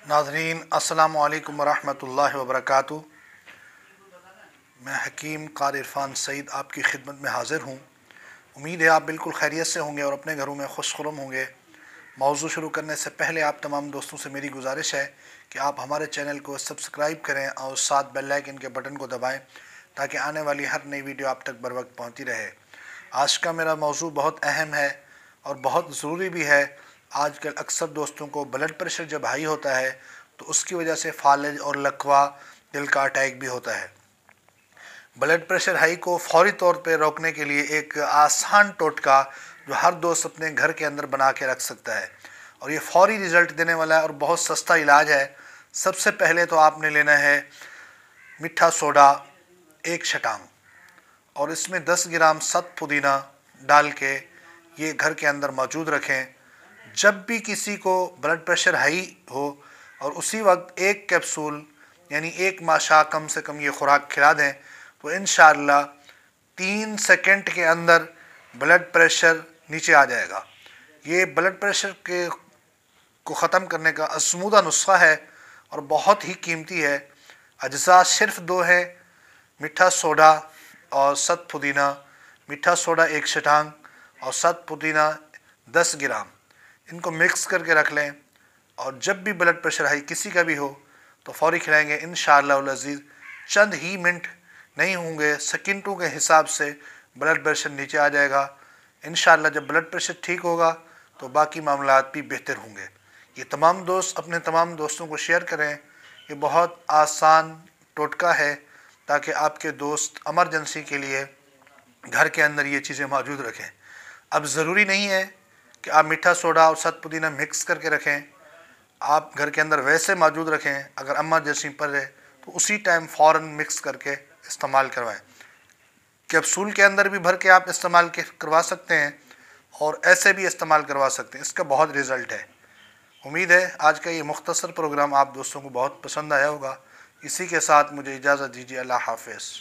नाज़रीन अस्सलामु अलैकुम वरहमतुल्लाहि वबरकातुहू। मैं हकीम क़ारी इरफ़ान सईद आपकी खिदमत में हाज़िर हूँ। उम्मीद है आप बिल्कुल खैरियत से होंगे और अपने घरों में खुशखुरम होंगे। मौज़ू शुरू करने से पहले आप तमाम दोस्तों से मेरी गुजारिश है कि आप हमारे चैनल को सब्सक्राइब करें और साथ बेल आइकन के बटन को दबाएं ताकि आने वाली हर नई वीडियो आप तक बर वक्त पहुँचती रहे। आज का मेरा मौज़ू बहुत अहम है और बहुत ज़रूरी भी है। आजकल अक्सर दोस्तों को ब्लड प्रेशर जब हाई होता है तो उसकी वजह से फालिज और लकवा दिल का अटैक भी होता है। ब्लड प्रेशर हाई को फौरी तौर पे रोकने के लिए एक आसान टोटका जो हर दोस्त अपने घर के अंदर बना के रख सकता है और ये फौरी रिज़ल्ट देने वाला है और बहुत सस्ता इलाज है। सबसे पहले तो आपने लेना है मीठा सोडा 1 छटांग और इसमें 10 ग्राम सत पुदीना डाल के ये घर के अंदर मौजूद रखें। जब भी किसी को ब्लड प्रेशर हाई हो और उसी वक्त एक कैप्सूल यानी एक माशा कम से कम ये खुराक खिला दें तो इंशाअल्लाह 3 सेकंड के अंदर ब्लड प्रेशर नीचे आ जाएगा। ये ब्लड प्रेशर को ख़त्म करने का आज़मूदा नुस्खा है और बहुत ही कीमती है। अज्जा सिर्फ 2 हैं, मीठा सोडा और सत पुदीना। मीठा सोडा 1 छटांग और सत पुदीना 10 ग्राम, इनको मिक्स करके रख लें और जब भी ब्लड प्रेशर हाई किसी का भी हो तो फौरी खिलाएंगे। इंशाअल्लाह अज़ीज़ चंद ही मिनट नहीं होंगे, सेकंडों के हिसाब से ब्लड प्रेशर नीचे आ जाएगा। इंशाअल्लाह जब ब्लड प्रेशर ठीक होगा तो बाकी मामलात भी बेहतर होंगे। ये तमाम दोस्त अपने तमाम दोस्तों को शेयर करें। ये बहुत आसान टोटका है ताकि आपके दोस्त एमरजेंसी के लिए घर के अंदर ये चीज़ें मौजूद रखें। अब ज़रूरी नहीं है कि आप मीठा सोडा और सत पुदीना मिक्स करके रखें, आप घर के अंदर वैसे मौजूद रखें। अगर एमरजेंसी पड़े तो उसी टाइम फ़ौरन मिक्स करके इस्तेमाल करवाएं। कैप्सूल के अंदर भी भर के आप इस्तेमाल करवा सकते हैं और ऐसे भी इस्तेमाल करवा सकते हैं। इसका बहुत रिज़ल्ट है। उम्मीद है आज का ये मुख्तसर प्रोग्राम आप दोस्तों को बहुत पसंद आया होगा। इसी के साथ मुझे इजाज़त दीजिए। अल्लाह हाफ़िज़।